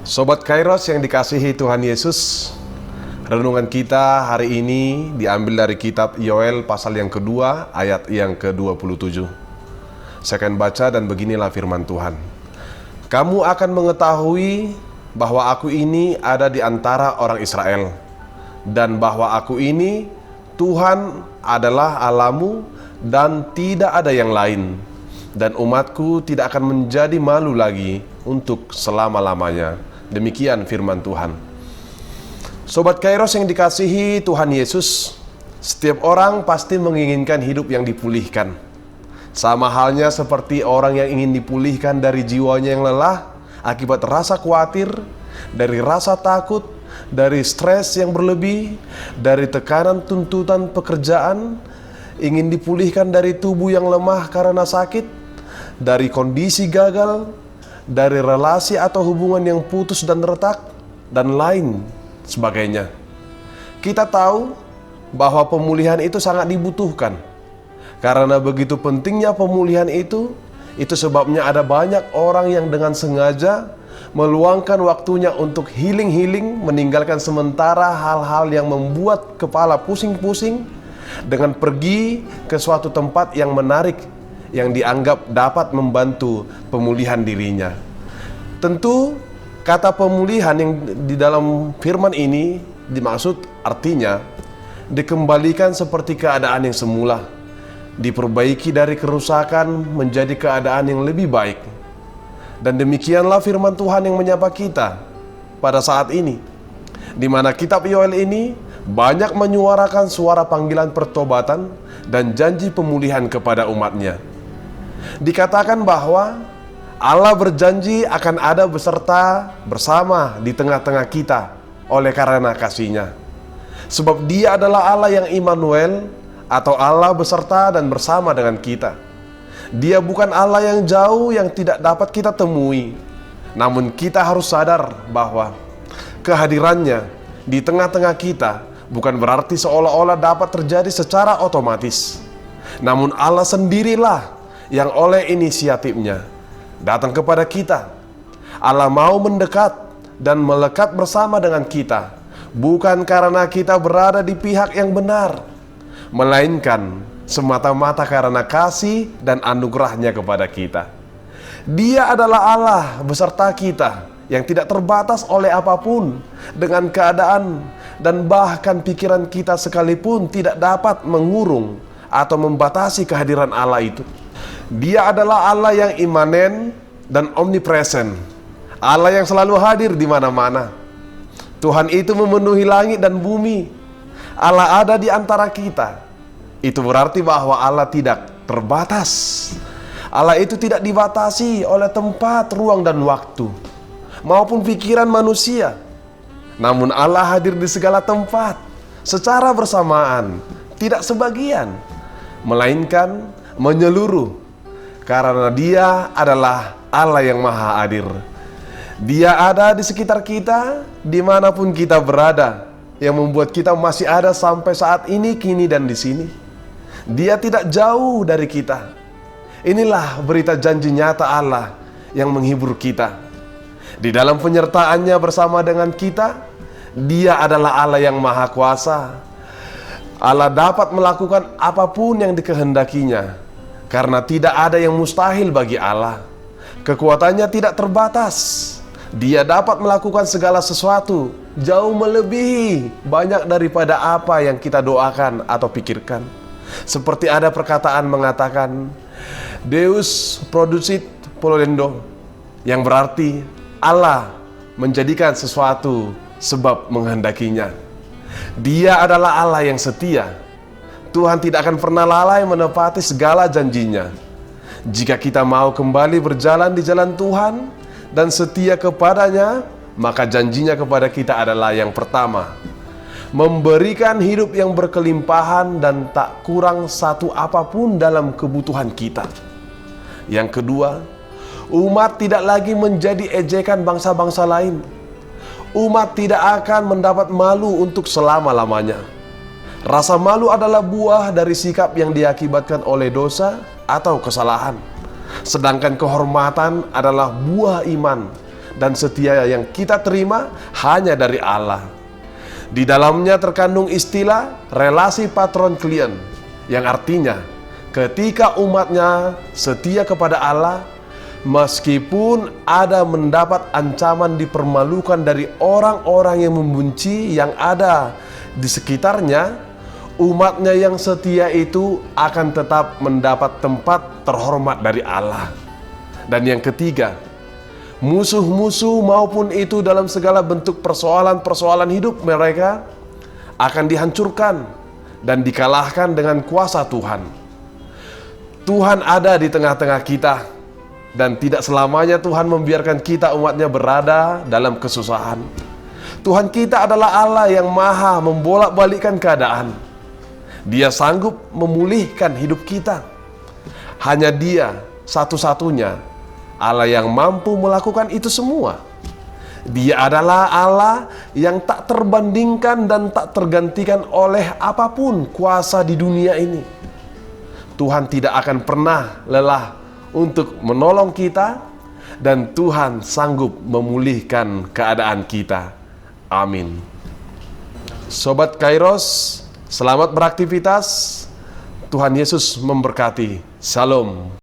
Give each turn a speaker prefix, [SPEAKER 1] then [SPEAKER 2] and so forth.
[SPEAKER 1] Sobat Kairos yang dikasihi Tuhan Yesus, renungan kita hari ini diambil dari kitab Yoel pasal yang kedua ayat yang ke-27. Saya akan baca dan beginilah firman Tuhan. Kamu akan mengetahui bahwa aku ini ada di antara orang Israel, dan bahwa aku ini Tuhan adalah Allahmu dan tidak ada yang lain, dan umatku tidak akan menjadi malu lagi untuk selama-lamanya. Demikian firman Tuhan. Sobat Kairos yang dikasihi Tuhan Yesus, setiap orang pasti menginginkan hidup yang dipulihkan. Sama halnya seperti orang yang ingin dipulihkan dari jiwanya yang lelah akibat rasa khawatir, dari rasa takut, dari stres yang berlebih, dari tekanan tuntutan pekerjaan, ingin dipulihkan dari tubuh yang lemah karena sakit, dari kondisi gagal, dari relasi atau hubungan yang putus dan retak, dan lain sebagainya. Kita tahu bahwa pemulihan itu sangat dibutuhkan. Karena begitu pentingnya pemulihan itu sebabnya ada banyak orang yang dengan sengaja meluangkan waktunya untuk healing, meninggalkan sementara hal-hal yang membuat kepala pusing-pusing dengan pergi ke suatu tempat yang menarik, yang dianggap dapat membantu pemulihan dirinya. Tentu kata pemulihan yang di dalam firman ini dimaksud artinya dikembalikan seperti keadaan yang semula, diperbaiki dari kerusakan menjadi keadaan yang lebih baik. Dan demikianlah firman Tuhan yang menyapa kita pada saat ini, di mana kitab Yoel ini banyak menyuarakan suara panggilan pertobatan dan janji pemulihan kepada umatnya. Dikatakan bahwa Allah berjanji akan ada bersama di tengah-tengah kita oleh karena kasih-Nya. Sebab Dia adalah Allah yang Immanuel, atau Allah beserta dan bersama dengan kita. Dia bukan Allah yang jauh yang tidak dapat kita temui. Namun kita harus sadar bahwa kehadirannya di tengah-tengah kita bukan berarti seolah-olah dapat terjadi secara otomatis. Namun Allah sendirilah yang oleh inisiatifnya datang kepada kita. Allah mau mendekat dan melekat bersama dengan kita, bukan karena kita berada di pihak yang benar, melainkan semata-mata karena kasih dan anugerahnya kepada kita. Dia adalah Allah beserta kita yang tidak terbatas oleh apapun, dengan keadaan dan bahkan pikiran kita sekalipun tidak dapat mengurung atau membatasi kehadiran Allah itu. Dia adalah Allah yang imanen dan omnipresent, Allah yang selalu hadir di mana-mana. Tuhan itu memenuhi langit dan bumi. Allah ada di antara kita. Itu berarti bahwa Allah tidak terbatas. Allah itu tidak dibatasi oleh tempat, ruang, dan waktu, maupun pikiran manusia. Namun Allah hadir di segala tempat secara bersamaan, tidak sebagian, melainkan menyeluruh. Karena Dia adalah Allah yang maha hadir. Dia ada di sekitar kita, dimanapun kita berada, yang membuat kita masih ada sampai saat ini, kini, dan di sini. Dia tidak jauh dari kita. Inilah berita janji nyata Allah yang menghibur kita. Di dalam penyertaannya bersama dengan kita, Dia adalah Allah yang maha kuasa. Allah dapat melakukan apapun yang dikehendakinya, karena tidak ada yang mustahil bagi Allah. Kekuatannya tidak terbatas. Dia dapat melakukan segala sesuatu jauh melebihi banyak daripada apa yang kita doakan atau pikirkan. Seperti ada perkataan mengatakan, Deus producit polendo, yang berarti Allah menjadikan sesuatu sebab menghendakinya. Dia adalah Allah yang setia. Tuhan tidak akan pernah lalai menepati segala janjinya. Jika kita mau kembali berjalan di jalan Tuhan dan setia kepadanya, maka janjinya kepada kita adalah yang pertama, memberikan hidup yang berkelimpahan dan tak kurang satu apapun dalam kebutuhan kita. Yang kedua, umat tidak lagi menjadi ejekan bangsa-bangsa lain. Umat tidak akan mendapat malu untuk selama-lamanya. Rasa malu adalah buah dari sikap yang diakibatkan oleh dosa atau kesalahan. Sedangkan kehormatan adalah buah iman dan setia yang kita terima hanya dari Allah. Di dalamnya terkandung istilah relasi patron-klien, yang artinya ketika umatnya setia kepada Allah, meskipun ada mendapat ancaman dipermalukan dari orang-orang yang membenci yang ada di sekitarnya, umatnya yang setia itu akan tetap mendapat tempat terhormat dari Allah. Dan yang ketiga, musuh-musuh maupun itu dalam segala bentuk persoalan-persoalan hidup mereka akan dihancurkan dan dikalahkan dengan kuasa Tuhan. Tuhan ada di tengah-tengah kita, dan tidak selamanya Tuhan membiarkan kita umatnya berada dalam kesusahan. Tuhan kita adalah Allah yang maha membolak-balikkan keadaan. Dia sanggup memulihkan hidup kita. Hanya Dia satu-satunya Allah yang mampu melakukan itu semua. Dia adalah Allah yang tak terbandingkan dan tak tergantikan oleh apapun kuasa di dunia ini. Tuhan tidak akan pernah lelah untuk menolong kita, dan Tuhan sanggup memulihkan keadaan kita. Amin. Sobat Kairos, selamat beraktivitas. Tuhan Yesus memberkati. Shalom.